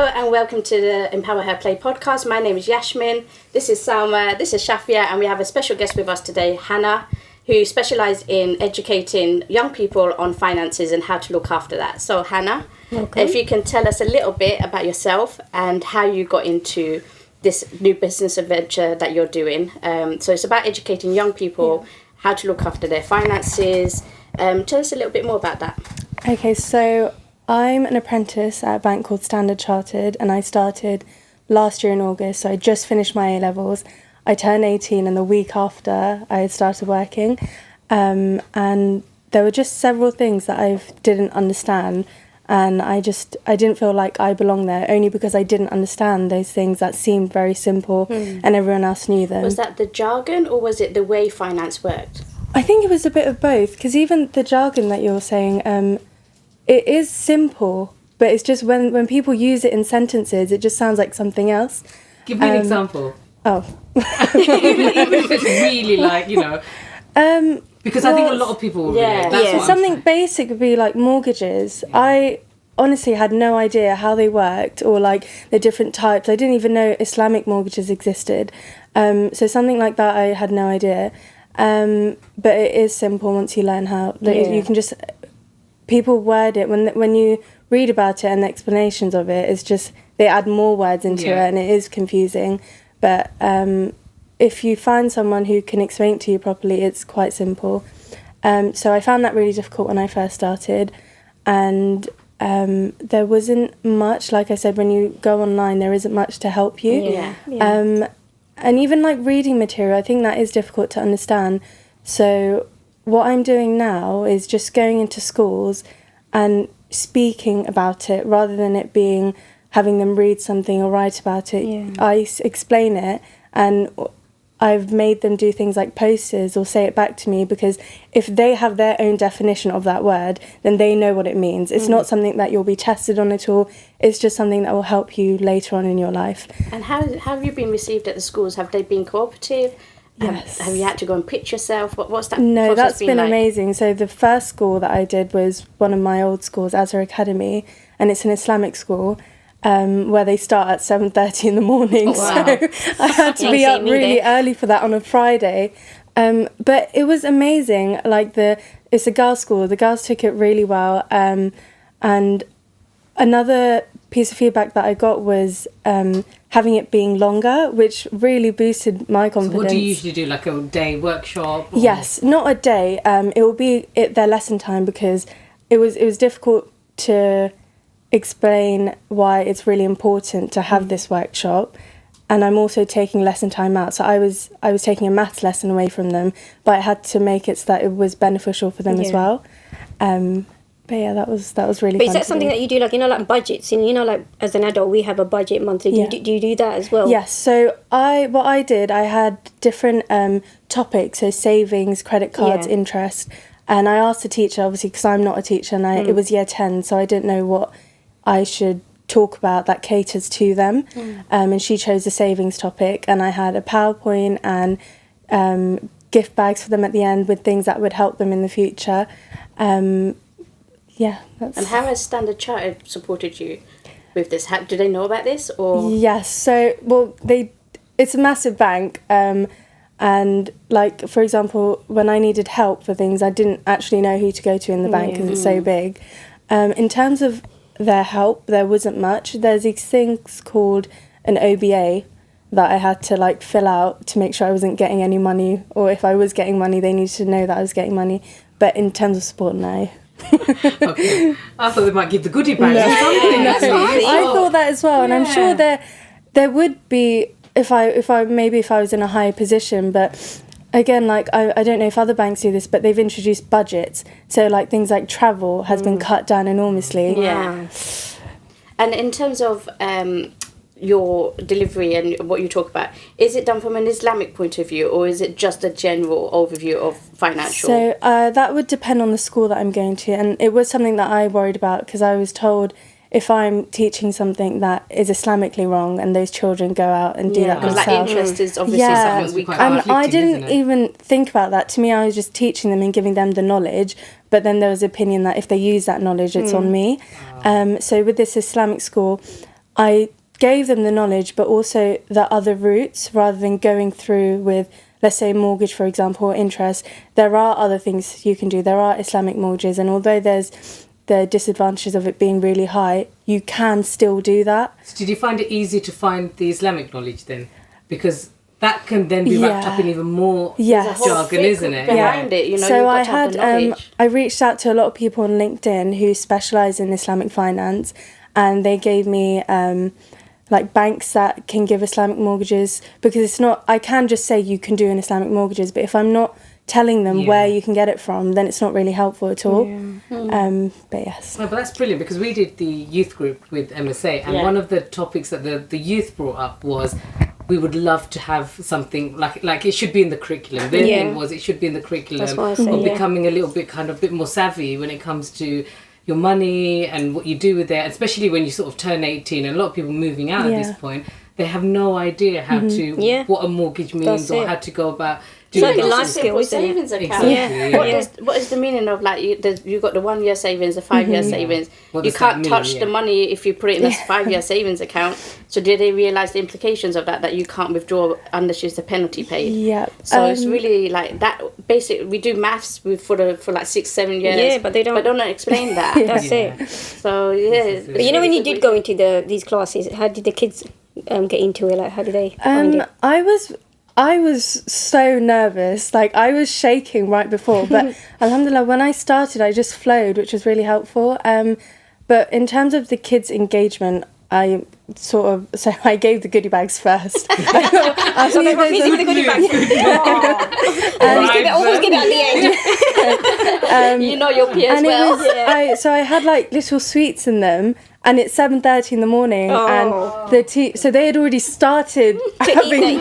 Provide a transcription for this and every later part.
Hello and welcome to the EmpowerHer Play podcast. My name is Yashmin, this is Salma, this is Shafia, and we have a special guest with us today, Hannah, who specialises in educating young people on finances and how to look after that. So Hannah, if you can tell us a little bit about yourself and how you got into this new business adventure that you're doing. So it's about educating young people how to look after their finances. Tell us a little bit more about that. Okay, so I'm an apprentice at a bank called Standard Chartered, and I started last year in August. So I just finished my A-levels. I turned 18, and the week after I started working. And there were just several things that I didn't understand, and I didn't feel like I belonged there, only because I didn't understand those things that seemed very simple and everyone else knew them. Was that the jargon, or was it the way finance worked? I think it was a bit of both, because even the jargon that you're saying, it is simple, but it's just when people use it in sentences, it just sounds like something else. Give me an example. Oh. even if it's really like, because I think a lot of people something basic would be like mortgages. I honestly had no idea how they worked, or like the different types. I didn't even know Islamic mortgages existed. So something like that, I had no idea. But it is simple once you learn how. You can just, people word it when you read about it, and the explanations of it, it's just they add more words into it, and it is confusing. But if you find someone who can explain it to you properly, it's quite simple. So I found that really difficult when I first started, and there wasn't much. Like I said, when you go online, there isn't much to help you. And even like reading material, I think that is difficult to understand. So what I'm doing now is just going into schools and speaking about it, rather than it being having them read something or write about it. I explain it, and I've made them do things like posters or say it back to me, because if they have their own definition of that word, then they know what it means. It's not something that you'll be tested on at all. It's just something that will help you later on in your life. And how have you been received at the schools? Have they been cooperative? Yes. Have you had to go and pitch yourself? What's that? No, that's been like? amazing. So the first school that I did was one of my old schools, Azhar Academy, and it's an Islamic school. Where they start at 7:30 in the morning. Oh, wow. So I had to be up really early for that on a Friday. But it was amazing. Like it's a girls' school. The girls took it really well. And another piece of feedback that I got was having it being longer, which really boosted my confidence. So what do you usually do, like a day workshop? Or? Yes, not a day. It will be their lesson time, because it was difficult to explain why it's really important to have this workshop. And I'm also taking lesson time out, so I was taking a maths lesson away from them, but I had to make it so that it was beneficial for them as well. But yeah, that was really fun. But is that something that you do, like, like budgets, and like as an adult we have a budget monthly, do you do that as well? Yes, so I had different topics, so savings, credit cards, interest, and I asked the teacher, obviously because I'm not a teacher, and it was year 10, so I didn't know what I should talk about that caters to them. And she chose the savings topic, and I had a PowerPoint and gift bags for them at the end with things that would help them in the future. And how has Standard Chartered supported you with this? Do they know about this? Or yes, so it's a massive bank, and like, for example, when I needed help for things, I didn't actually know who to go to in the bank because it's so big. In terms of their help, there wasn't much. There's these things called an OBA that I had to like fill out to make sure I wasn't getting any money, or if I was getting money, they needed to know that I was getting money. But in terms of support, no. Okay. I thought they might give the goodie bags or something. I thought that as well, and I'm sure there would be if I was in a higher position, but again, like, I don't know if other banks do this, but they've introduced budgets. So, like, things like travel has been cut down enormously. Yeah. And in terms of your delivery and what you talk about, is it done from an Islamic point of view, or is it just a general overview of financial? So, that would depend on the school that I'm going to. And it was something that I worried about, because I was told if I'm teaching something that is Islamically wrong and those children go out and do that themselves. Like, interest is obviously something we can't. And I didn't even think about that. To me, I was just teaching them and giving them the knowledge, but then there was opinion that if they use that knowledge, it's on me. So with this Islamic school, I gave them the knowledge, but also the other routes, rather than going through with, let's say, mortgage, for example, or interest. There are other things you can do. There are Islamic mortgages, and although there's the disadvantages of it being really high, you can still do that. So did you find it easy to find the Islamic knowledge then? Because that can then be wrapped up in even more jargon, isn't it? Behind it, you know, so you've got to have the knowledge. I reached out to a lot of people on LinkedIn who specialise in Islamic finance, and they gave me like banks that can give Islamic mortgages, because it's not, I can just say you can do an Islamic mortgages, but if I'm not telling them where you can get it from, then it's not really helpful at all. But yes. No, but that's brilliant, because we did the youth group with MSA, and one of the topics that the youth brought up was we would love to have something like it should be in the curriculum. Their thing was it should be in the curriculum, or becoming a little bit more savvy when it comes to your money and what you do with it, especially when you sort of turn 18, and a lot of people moving out at this point, they have no idea how to what a mortgage means or how to go about It's like a life skill, savings account. Exactly. What is the meaning of, like, you got the 1 year savings, the 5 year savings? What You does that can't mean? touch the money if you put it in a 5 year savings account. So did they realise the implications of that you can't withdraw unless there's a penalty paid? Yeah. So it's really like that. Basic. We do maths for like 6-7 years. Yeah, but they don't explain that. That's it. So yeah. But you know, when you did go into these classes, how did the kids get into it? Like, how did they find it? I was so nervous, like I was shaking right before, but alhamdulillah, when I started, I just flowed, which was really helpful. But in terms of the kids' engagement, I gave the goodie bags first. So they were busy with the goodie bags. Always give it at the end. You know your peers and well. I had like little sweets in them. And it's 7:30 in the morning, and so they had already started having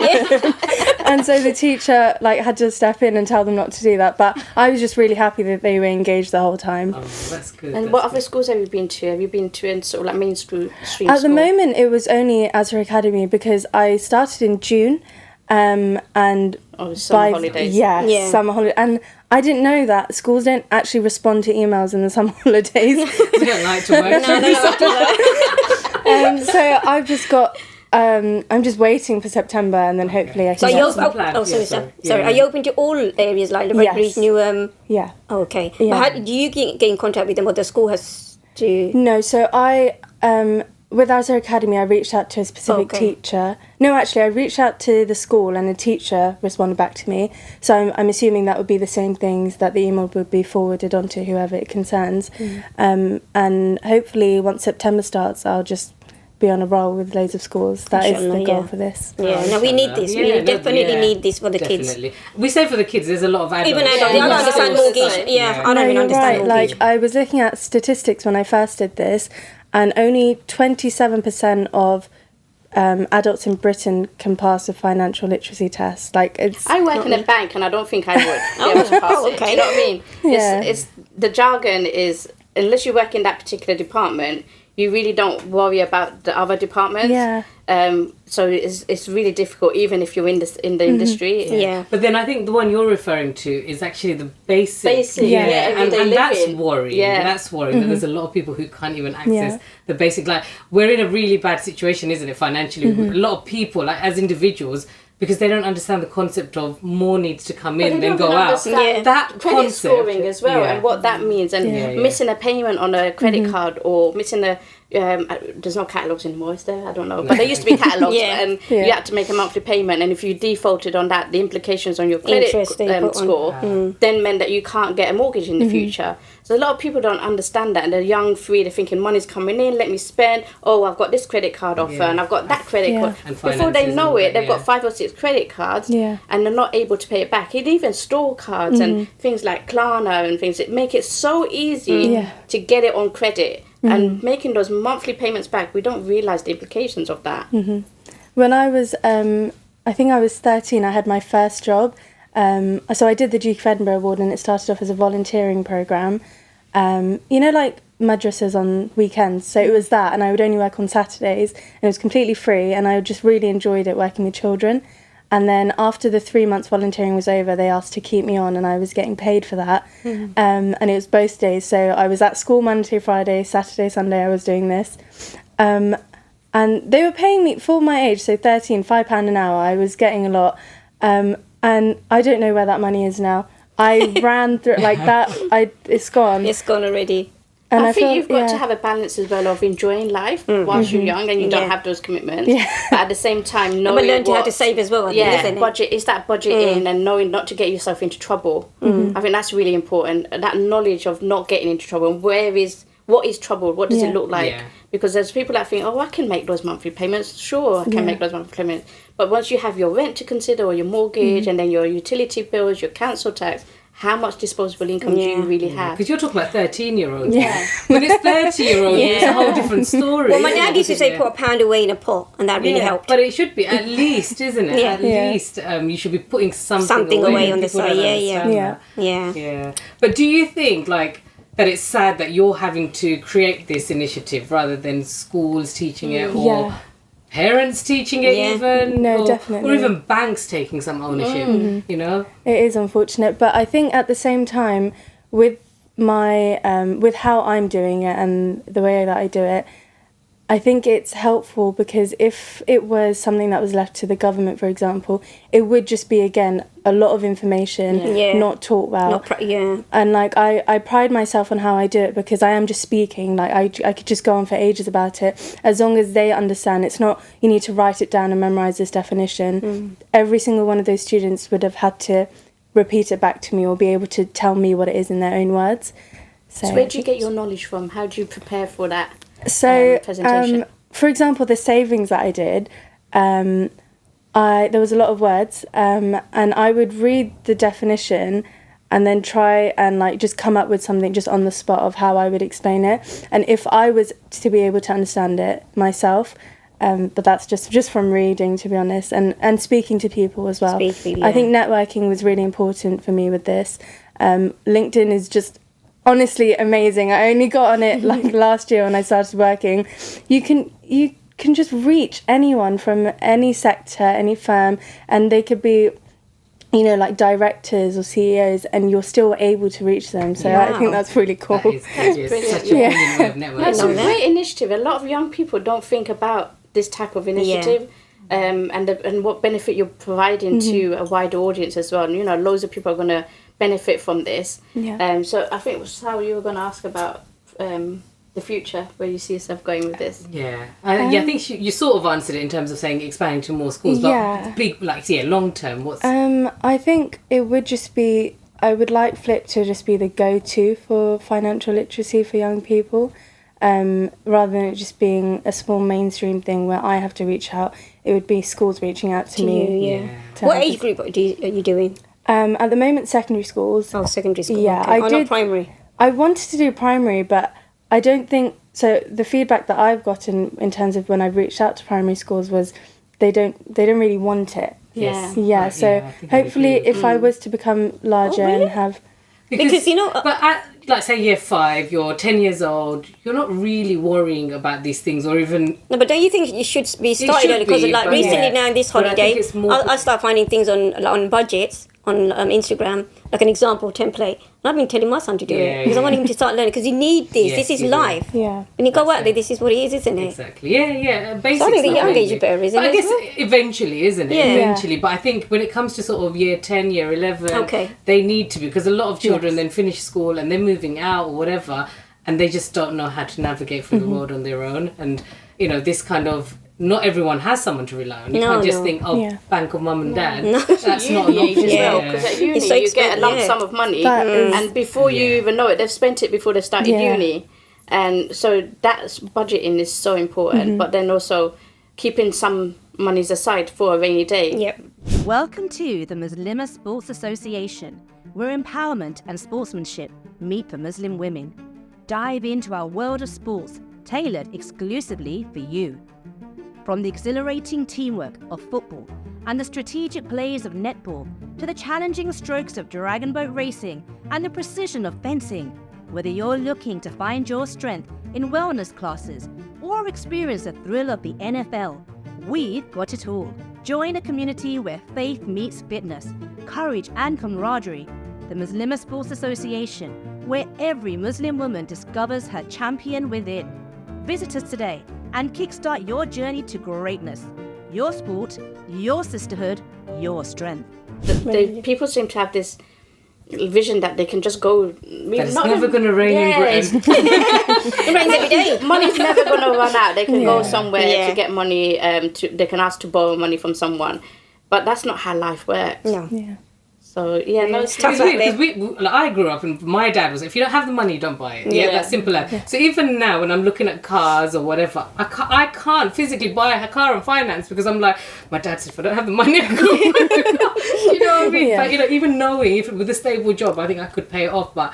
and so the teacher like had to step in and tell them not to do that. But I was just really happy that they were engaged the whole time. Oh, that's good. And what other schools have you been to? Have you been to in sort of like mainstream school? At the moment, it was only Azhar Academy, because I started in June, and summer holidays. Summer holidays, and I didn't know that schools don't actually respond to emails in the summer holidays. You don't like to work. No, they like to work. So I've just got. I'm just waiting for September, and then hopefully I can. So sorry. Are you open to all areas like the Redbridge, Newham? Yeah. Oh, okay. Yeah. But how do you get in contact with them, or the school has to? No, so I with Azhar Academy, I reached out to a specific teacher. No, actually, I reached out to the school, and a teacher responded back to me. So I'm assuming that would be the same things, that the email would be forwarded on to whoever it concerns. And hopefully, once September starts, I'll just be on a roll with loads of schools. That is the goal for this. Yeah, no, we need this. We definitely need this for the kids. We say for the kids, there's a lot of adults. Even adults, I don't understand mortgage. I don't even understand mortgage. Like, I was looking at statistics when I first did this, and only 27% of adults in Britain can pass a financial literacy test. Like, it's. I work in a bank, and I don't think I would be able to pass it. Do you know what I mean? It's the jargon is, unless you work in that particular department, you really don't worry about the other departments. Yeah. So it's really difficult, even if you're in the industry. Yeah. But then I think the one you're referring to is actually the basic. And that's worrying. Yeah. That's worrying that there's a lot of people who can't even access the basic. Like, we're in a really bad situation, isn't it, financially? A lot of people, like, as individuals, because they don't understand the concept of more needs to come in than go out. That credit scoring as well, and what that means, and missing a payment on a credit card, or missing a there's no catalogues anymore, is there? I don't know, but there used to be catalogues, and you had to make a monthly payment, and if you defaulted on that, the implications on your credit score then meant that you can't get a mortgage in the future. So a lot of people don't understand that, and they're young, free, they're thinking money's coming in, let me spend, I've got this credit card offer, and I've got that credit card. And before they know it, they've got 5 or 6 credit cards, and they're not able to pay it back. And even store cards and things like Klarna and things, it make it so easy to get it on credit. And making those monthly payments back, we don't realise the implications of that. When I was, I think I was 13, I had my first job. So I did the Duke of Edinburgh Award, and it started off as a volunteering programme. You know, like madrasas on weekends. So it was that, and I would only work on Saturdays, and it was completely free, and I just really enjoyed it working with children. And then after the 3 months volunteering was over, they asked to keep me on, and I was getting paid for that. And it was both days. So I was at school Monday, Friday, Saturday, Sunday I was doing this. And they were paying me for my age, so £5 an hour. I was getting a lot. And I don't know where that money is now. I ran through like that. It's gone. It's gone already. And I think you've got to have a balance as well of enjoying life whilst you're young and you don't have those commitments. Yeah. But at the same time, knowing learn how to save as well. Budget. It's that budgeting and knowing not to get yourself into trouble. I think that's really important. That knowledge of not getting into trouble. And what is trouble? What does it look like? Yeah. Because there's people that think, I can make those monthly payments. Sure, I can make those monthly payments. But once you have your rent to consider or your mortgage and then your utility bills, your council tax, how much disposable income do you really have? Because you're talking about 13-year-olds. Yeah. When it's 30-year-olds, it's a whole different story. Well, my dad used to say put £1 away in a pot, and that really helped. But it should be at least, isn't it? At least you should be putting something away on the side. Yeah. But do you think that it's sad that you're having to create this initiative rather than schools teaching it or parents teaching it even? No, definitely. Or even banks taking some ownership, you know? It is unfortunate, but I think at the same time, with my with how I'm doing it and the way that I do it, I think it's helpful because if it was something that was left to the government, for example, it would just be, again, a lot of information not taught well. And I pride myself on how I do it because I am just speaking. I could just go on for ages about it. As long as they understand, it's not you need to write it down and memorize this definition. Every single one of those students would have had to repeat it back to me or be able to tell me what it is in their own words. So where do you get your knowledge from? How do you prepare for that? So, presentation? For example, the savings that I did, there was a lot of words, and I would read the definition and then try and just come up with something just on the spot of how I would explain it. And if I was to be able to understand it myself, but that's just from reading, to be honest, and speaking to people as well. I think networking was really important for me with this. LinkedIn is just honestly amazing. I only got on it last year when I started working. You can just reach anyone from any sector, any firm, and they could be directors or CEOs, and you're still able to reach them. So I think that's really cool. That is such a brilliant way of networking. That's a great initiative. A lot of young people don't think about this type of initiative. And what benefit you're providing to a wider audience as well. And, loads of people are going to benefit from this. So I think how you were going to ask about the future, where you see yourself going with this. I think you sort of answered it in terms of saying expanding to more schools, but big long term, what's I think it would just be, I would like FLYP to just be the go-to for financial literacy for young people, rather than it just being a small mainstream thing where I have to reach out. It would be schools reaching out to me. What age group are you doing? At the moment, secondary schools. Oh, secondary school. Yeah, okay. Not primary. I wanted to do primary, but I don't think so. The feedback that I've gotten in terms of when I've reached out to primary schools was they don't really want it. So hopefully, if I was to become larger and have, because but at say year 5, you're 10 years old, you're not really worrying about these things, or even no. But don't you think you should be started early? Because recently now in this holiday, I start finding things on budgets on Instagram, like an example template. And I've been telling my son to do it because I want him to start learning, because you need this. This is life. When you go out there, this is what it is, isn't it? Exactly. Basics. So I think the young age is better, isn't it? I guess eventually, isn't it? Eventually. But I think when it comes to sort of year 10, year 11, they need to be, because a lot of children then finish school and they're moving out or whatever, and they just don't know how to navigate through the world on their own. And, this kind of, not everyone has someone to rely on. You can't just think, bank of mum and dad. No. That's not an option. Because at uni you get a lump sum of money, and before you even know it, they've spent it before they started uni. And so that's budgeting is so important, but then also keeping some monies aside for a rainy day. Welcome to the Muslimah Sports Association, where empowerment and sportsmanship meet for Muslim women. Dive into our world of sports, tailored exclusively for you. From the exhilarating teamwork of football and the strategic plays of netball to the challenging strokes of dragon boat racing and the precision of fencing, whether you're looking to find your strength in wellness classes or experience the thrill of the NFL, we've got it all. Join a community where faith meets fitness, courage and camaraderie. The Muslimah Sports Association, where every Muslim woman discovers her champion within. Visit us today and kickstart your journey to greatness. Your sport, your sisterhood, your strength. People seem to have this vision that they can just go. It's never going to rain in Britain. It rains every day. Money's never going to run out. They can go somewhere to get money. They can ask to borrow money from someone, but that's not how life works. No. Yeah. So no, it's tough. Because I grew up and my dad was, if you don't have the money, don't buy it. Yeah, that's simple. So even now when I'm looking at cars or whatever, I can't physically buy a car on finance because I'm like, my dad said if I don't have the money, I can't buy the car. You know what I mean? Yeah. But even knowing if with a stable job, I think I could pay it off, but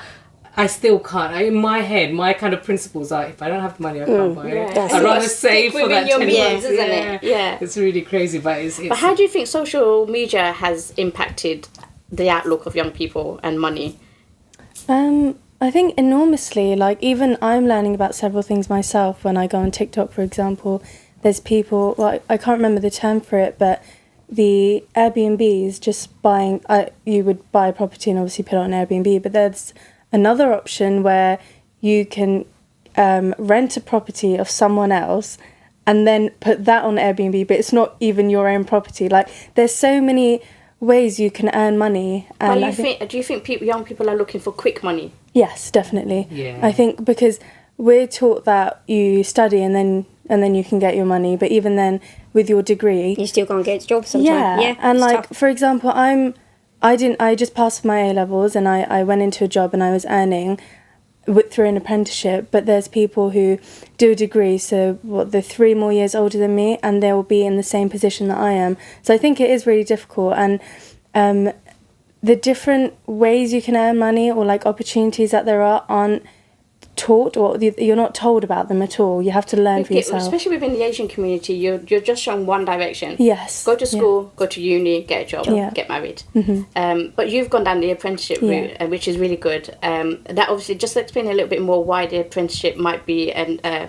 I still can't. In my head, my kind of principles are, if I don't have the money, I can't buy it. I'd rather save for that 10 years, isn't it? Yeah. It's really crazy, but it's... But how do you think social media has impacted the outlook of young people and money? I think enormously. Like, even I'm learning about several things myself when I go on TikTok, for example. There's people, well, I can't remember the term for it, but the Airbnbs, just buying, you would buy a property and obviously put it on Airbnb, but there's another option where you can rent a property of someone else and then put that on Airbnb, but it's not even your own property. Like, there's so many ways you can earn money. And do you think young people are looking for quick money? Yes, definitely. Yeah. I think because we're taught that you study and then you can get your money, but even then with your degree you still can't get jobs sometimes. Yeah, and like tough. For example, I just passed my A-levels and I went into a job and I was earning through an apprenticeship, but there's people who do a degree, so they're 3 more years older than me, and they'll be in the same position that I am. So I think it is really difficult, and the different ways you can earn money or like opportunities that there aren't taught, or you're not told about them at all. You have to learn for yourself. Especially within the Asian community, you're just shown one direction. Yes. Go to school, go to uni, get a job, get married. Mm-hmm. But you've gone down the apprenticeship route, which is really good. That obviously, just explain a little bit more why the apprenticeship might be a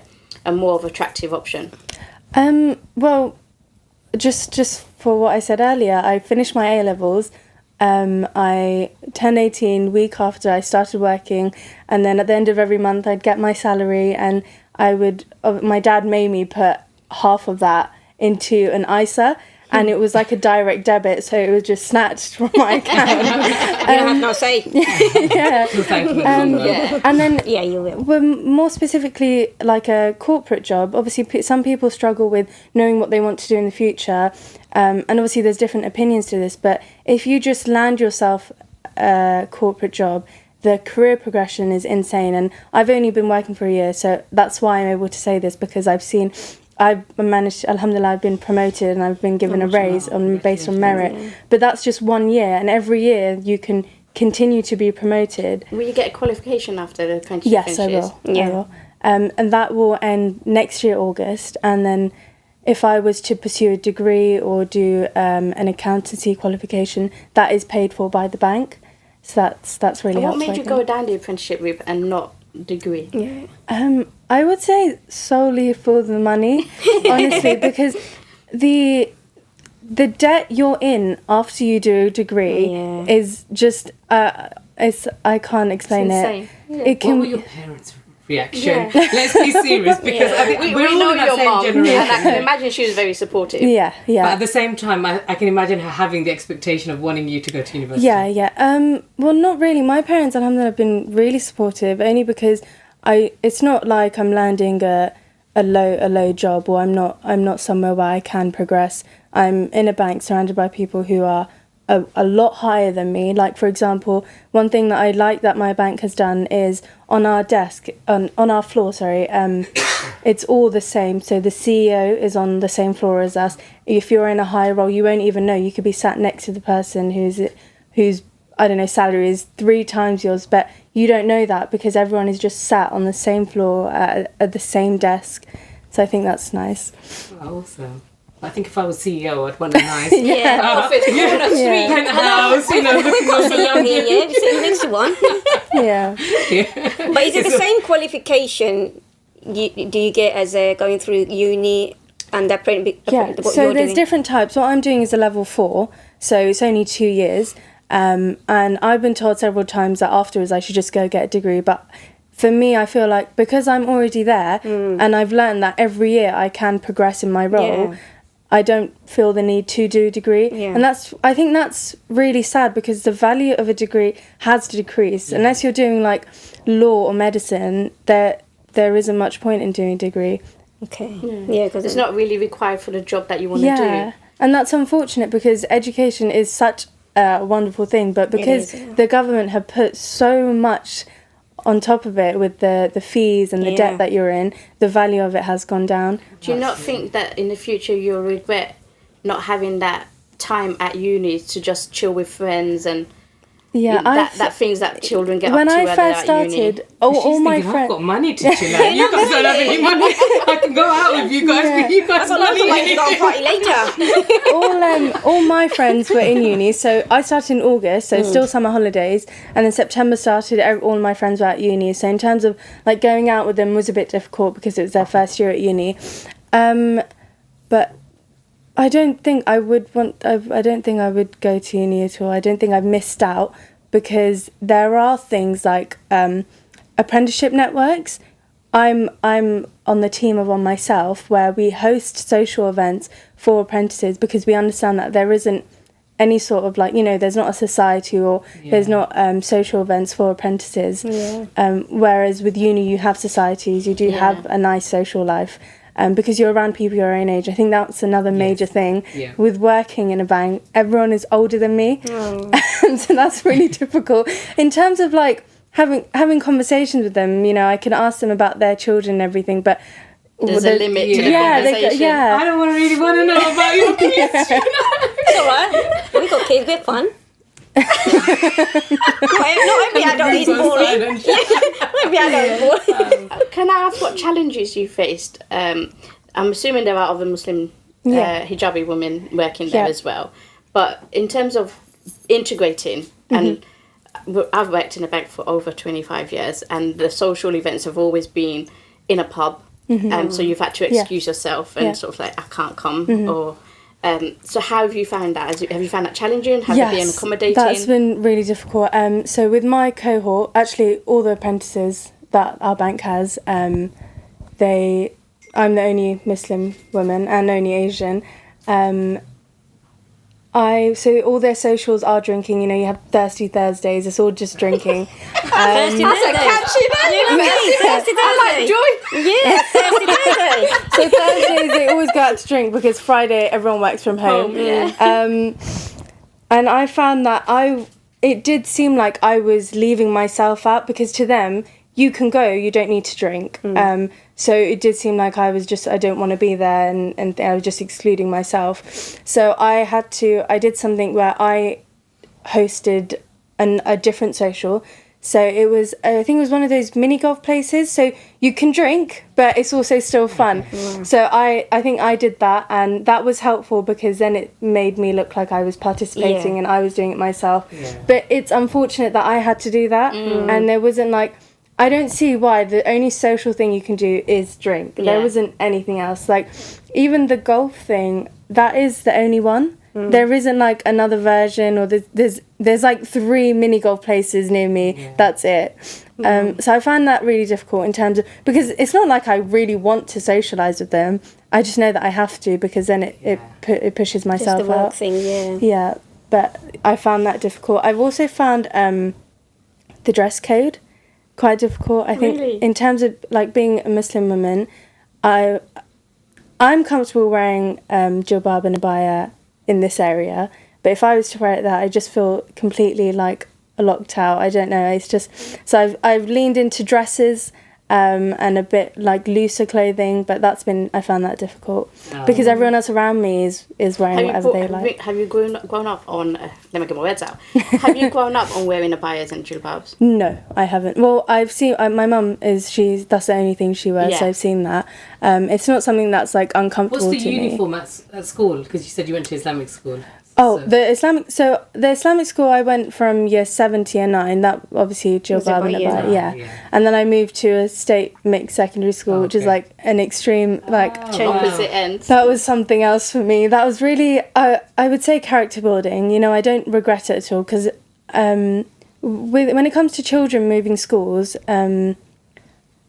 more of attractive option. Well, just for what I said earlier, I finished my A-levels. I turned 18 week after I started working, and then at the end of every month I'd get my salary, and my dad made me put half of that into an ISA, and it was like a direct debit, so it was just snatched from my account. You don't have no say. Yeah. And then you will. Well, more specifically, like a corporate job, obviously some people struggle with knowing what they want to do in the future, and obviously there's different opinions to this, but if you just land yourself a corporate job, the career progression is insane. And I've only been working for a year, so that's why I'm able to say this, because I've managed, alhamdulillah, I've been promoted and I've been given a raise based on merit. Yeah. But that's just 1 year, and every year you can continue to be promoted. Will you get a qualification after the apprenticeship? Yes, finishes? I will. Yeah. I will. And that will end next year, August. And then if I was to pursue a degree or do an accountancy qualification, that is paid for by the bank. So that's really helpful. What made you go down the apprenticeship route and not degree? Yeah. I would say solely for the money, honestly, because the debt you're in after you do a degree is just I can't explain it. Yeah. What were your parents' reaction? Let's be serious, because I think we're all in that same generation. And I can imagine she was very supportive. Yeah. But at the same time, I can imagine her having the expectation of wanting you to go to university. Yeah. Well, not really. My parents, alhamdulillah, have been really supportive, only because it's not like I'm landing a low job, or I'm not somewhere where I can progress. I'm in a bank surrounded by people who are a lot higher than me. Like, for example, one thing that I like that my bank has done is on our desk, on our floor, it's all the same. So the CEO is on the same floor as us. If you're in a higher role, you won't even know. You could be sat next to the person who's I don't know, salary is 3 times yours, but you don't know that because everyone is just sat on the same floor at the same desk. So I think that's nice. Awesome. I think if I was CEO, I'd want a nice office, corner, street, penthouse, looking over here, sitting next to one. Yeah. But is it the same qualification do you get as going through uni and that? So there's different types. What I'm doing is a level 4, so it's only 2 years. And I've been told several times that afterwards I should just go get a degree, but for me, I feel like because I'm already there and I've learned that every year I can progress in my role, I don't feel the need to do a degree. And I think that's really sad, because the value of a degree has decreased. Unless you're doing like law or medicine, there isn't much point in doing a degree. Okay. Yeah, because it's not really required for the job that you want to do. And that's unfortunate, because education is such a wonderful thing, but because the government have put so much on top of it with the fees and the debt that you're in, the value of it has gone down. Do you not think that in the future you'll regret not having that time at uni to just chill with friends and that things that children get when up to I when first they're at uni? started, all my friends, I've got money to chill out. You guys don't have any money. I can go out with you guys, but you guys I've got lots of money to go and party later. all my friends were in uni, so I started in August, so still summer holidays, and then September started, all my friends were at uni, so in terms of like going out with them was a bit difficult because it was their first year at uni, but I don't think I would go to uni at all. I don't think I've missed out, because there are things like apprenticeship networks. I'm on the team of one myself, where we host social events for apprentices, because we understand that there isn't any sort of like, there's not a society or there's not social events for apprentices. Whereas with uni you have societies, you do have a nice social life. Because you're around people your own age. I think that's another major thing. With working in a bank, everyone is older than me. And so that's really difficult. In terms of like having conversations with them, I can ask them about their children and everything, but there's a limit to the conversation. I don't really want to know about your kids. It's alright. We got kids, we're fun. Not every adult is boring. Every adult is boring. Can I ask what challenges you faced? I'm assuming there are other Muslim hijabi women working there as well. But in terms of integrating, and I've worked in a bank for over 25 years, and the social events have always been in a pub. So you've had to excuse yourself and sort of like, I can't come, or... so how have you found that? Have you found that challenging? Have you been accommodating? That's been really difficult. So with my cohort, actually all the apprentices that our bank has, I'm the only Muslim woman and only Asian. So all their socials are drinking. You have Thirsty Thursdays. It's all just drinking. Thirsty Thursday. Thirsty Thursday. Yeah, Thirsty Thursday. So Thursdays they always go out to drink, because Friday everyone works from home. And I found that it did seem like I was leaving myself out, because to them, you can go, you don't need to drink. So it did seem like I don't want to be there, and I was just excluding myself. So I did something where I hosted a different social. So I think it was one of those mini golf places. So you can drink, but it's also still fun. So I think I did that, and that was helpful, because then it made me look like I was participating and I was doing it myself. But it's unfortunate that I had to do that, and there wasn't like... I don't see why the only social thing you can do is drink. There wasn't anything else. Like, even the golf thing, that is the only one. There isn't like another version, or there's like 3 mini golf places near me. That's it. So I find that really difficult in terms of, because it's not like I really want to socialise with them. I just know that I have to, because then it pushes myself just the work out. thing, Yeah, but I found that difficult. I've also found the dress code quite difficult. I think in terms of like being a Muslim woman, I'm comfortable wearing jilbab and abaya in this area, but if I was to wear it there, I just feel completely like locked out. I don't know, it's just, so I've leaned into dresses and a bit like looser clothing, but I found that difficult because everyone else around me is wearing whatever they like. Have you grown up on, let me get my words out, have you grown up on wearing abayas and jilbabs? No, I haven't. Well, I've seen, my mum that's the only thing she wears, so I've seen that. It's not something that's like uncomfortable to me. What's the uniform at school? Because you said you went to Islamic school. Oh, the Islamic school I went from year 7 to year 9, that obviously jilbab and abaya, and then I moved to a state mixed secondary school, which is like an extrime, like opposite end. That was something else for me. That was really, I would say, character building. I don't regret it at all, because when it comes to children moving schools,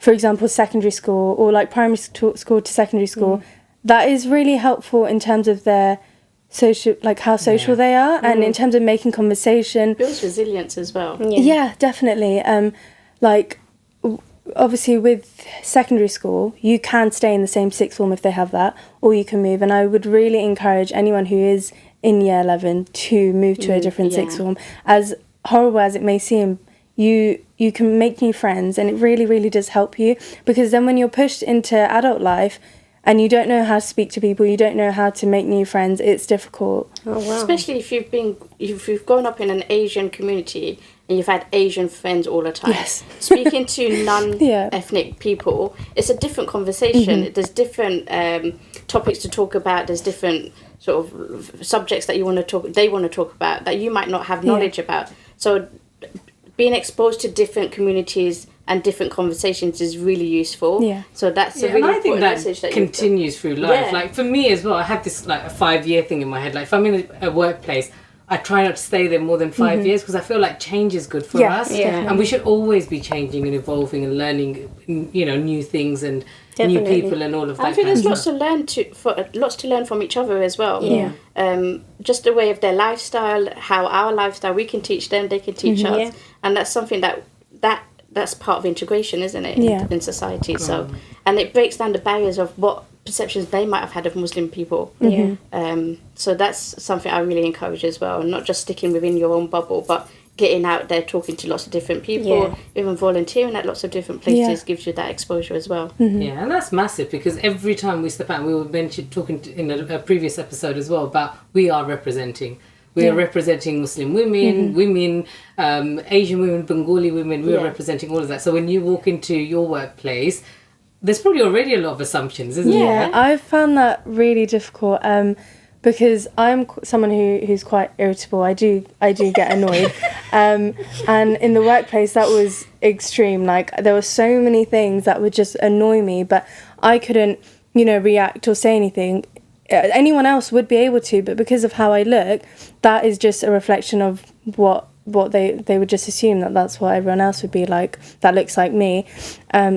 for example, secondary school or like primary school to secondary school, that is really helpful in terms of their social, like how social they are, and in terms of making conversation. Builds resilience as well. Yeah, definitely. Like, obviously with secondary school, you can stay in the same sixth form if they have that, or you can move. And I would really encourage anyone who is in year 11 to move to a different sixth form. As horrible as it may seem, you can make new friends, and it really, really does help you, because then when you're pushed into adult life and you don't know how to speak to people, you don't know how to make new friends, it's difficult. Oh, wow. Especially if you've grown up in an Asian community and you've had Asian friends all the time. Yes. Speaking to non-ethnic people, it's a different conversation. There's different topics to talk about. There's different sort of subjects that they want to talk about that you might not have knowledge about. So being exposed to different communities and different conversations is really useful. Yeah. So that's a really important message that continues through life. Yeah. Like for me as well, I have this like a 5-year thing in my head. Like if I'm in a workplace, I try not to stay there more than 5 years, because I feel like change is good for us. Yeah. And we should always be changing and evolving and learning, new things and new people and all of that. I think there's lots to learn from each other as well. Yeah. Just the way of their lifestyle, how our lifestyle, we can teach them, they can teach us, and that's something that's part of integration, isn't it? In society. So, and it breaks down the barriers of what perceptions they might have had of Muslim people. So that's something I really encourage as well, not just sticking within your own bubble, but getting out there, talking to lots of different people, even volunteering at lots of different places gives you that exposure as well. Yeah, and that's massive, because every time we step out, we were talking in a previous episode as well about we are representing. We are representing Muslim women, Asian women, Bengali women. We are representing all of that. So when you walk into your workplace, there's probably already a lot of assumptions, isn't there? Yeah, I've found that really difficult because I'm someone who's quite irritable. I do get annoyed, and in the workplace that was extreme. Like there were so many things that would just annoy me, but I couldn't, react or say anything. Anyone else would be able to, but because of how I look, that is just a reflection of what they would just assume that's what everyone else would be like that looks like me.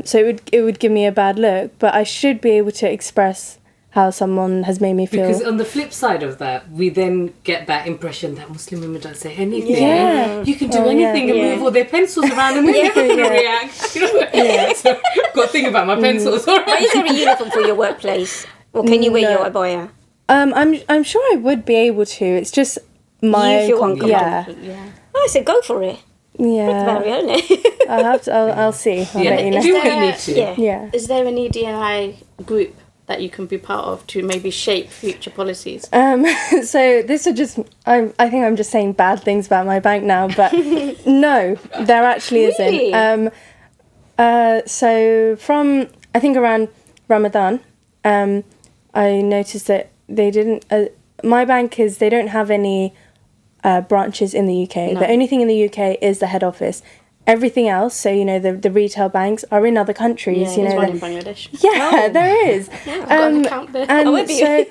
So it would give me a bad look, but I should be able to express how someone has made me feel. Because on the flip side of that, we then get that impression that Muslim women don't say anything. Yeah. You can do anything and move all their pencils around and they're never going to react. So I've got to think about my pencils. All right. But is there a uniform for your workplace? Or can you wear your abaya? I'm sure I would be able to. It's just my... You feel uncomfortable. Yeah. I said go for it. Yeah. I'll see. I'll let you know. Do what you need to. Yeah. Is there an ED&I group that you can be part of to maybe shape future policies? So this is just... I think I'm just saying bad things about my bank now, but no, there actually isn't. So from, I think around Ramadan, I noticed that they didn't... my bank they don't have any branches in the UK. No. The only thing in the UK is the head office. Everything else, so the retail banks are in other countries. There's one in Bangladesh. Yeah, there is. I've got an account there. And so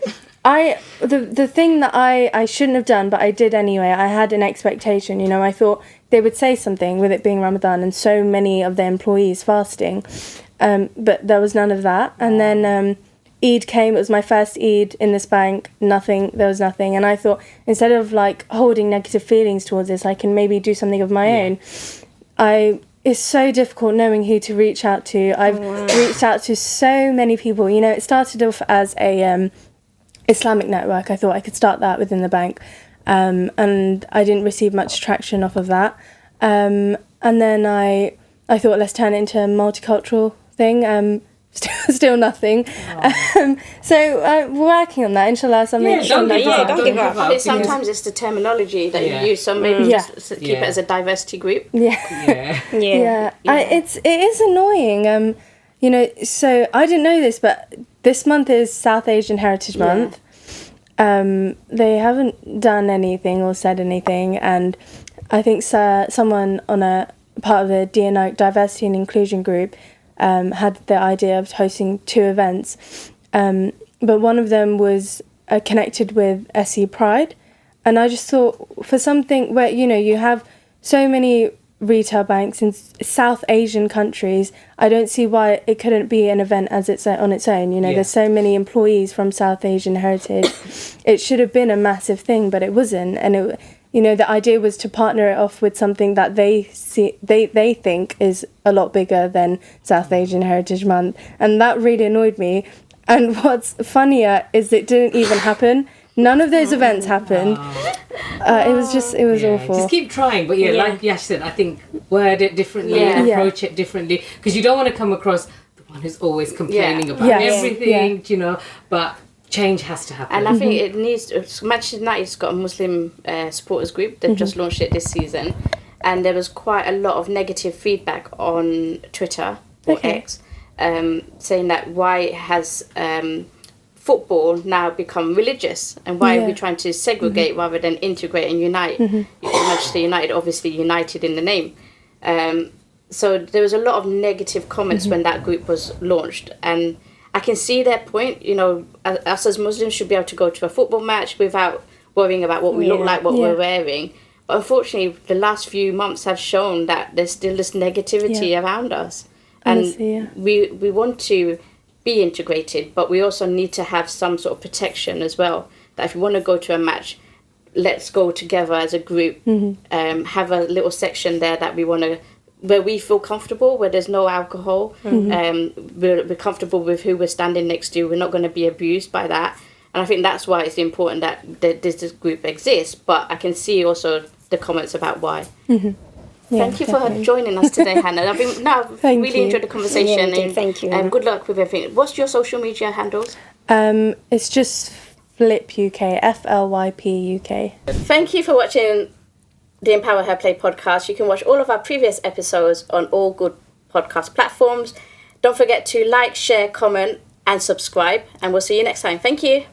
the thing that I shouldn't have done, but I did anyway, I had an expectation, I thought they would say something with it being Ramadan and so many of their employees fasting, but there was none of that. And then Eid came, it was my first Eid in this bank, there was nothing. And I thought, instead of holding negative feelings towards this, I can maybe do something of my own. It's so difficult knowing who to reach out to. I've reached out to so many people. It started off as a Islamic network. I thought I could start that within the bank, and I didn't receive much traction off of that. And then I thought, let's turn it into a multicultural thing. Still nothing. So we're working on that. Inshallah, something. Don't give up. But sometimes it's the terminology that you use, so maybe just keep it as a diversity group. Yeah. It is annoying. So I didn't know this, but this month is South Asian Heritage Month. They haven't done anything or said anything, and I think someone on a part of the D&I Diversity and Inclusion group had the idea of hosting 2 events, but one of them was connected with SE Pride, and I just thought for something where you have so many retail banks in South Asian countries, I don't see why it couldn't be an event as it's on its own. You know, there's so many employees from South Asian heritage. It should have been a massive thing, but it wasn't. And it, you know, the idea was to partner it off with something that they think is a lot bigger than South Asian Heritage Month, and that really annoyed me. And what's funnier is it didn't even happen. None of those events happened. It was awful. Just keep trying, but like Yash said, I think word it differently, approach it differently, because you don't want to come across the one who's always complaining about everything, you know. But change has to happen. And I think it needs. Manchester United's got a Muslim supporters group. They've just launched it this season, and there was quite a lot of negative feedback on Twitter or X, saying that why has football now become religious, and why are we trying to segregate rather than integrate and unite? Manchester United, obviously united in the name. So there was a lot of negative comments when that group was launched, and I can see their point. You know, us as Muslims should be able to go to a football match without worrying about what we look like, what we're wearing. But unfortunately, the last few months have shown that there's still this negativity around us, and we want to be integrated, but we also need to have some sort of protection as well. That if you want to go to a match, let's go together as a group. Have a little section there that we want to, where we feel comfortable, where there's no alcohol. We're comfortable with who we're standing next to. We're not going to be abused by that. And I think that's why it's important that this group exists. But I can see also the comments about why. Thank you for joining us today, Hannah. I've really enjoyed the conversation. Thank you. Good luck with everything. What's your social media handles? It's just FLYP UK, FLYP UK. Thank you for watching the EmpowerHer Play podcast. You can watch all of our previous episodes on all good podcast platforms. Don't forget to like, share, comment, and subscribe. And we'll see you next time. Thank you.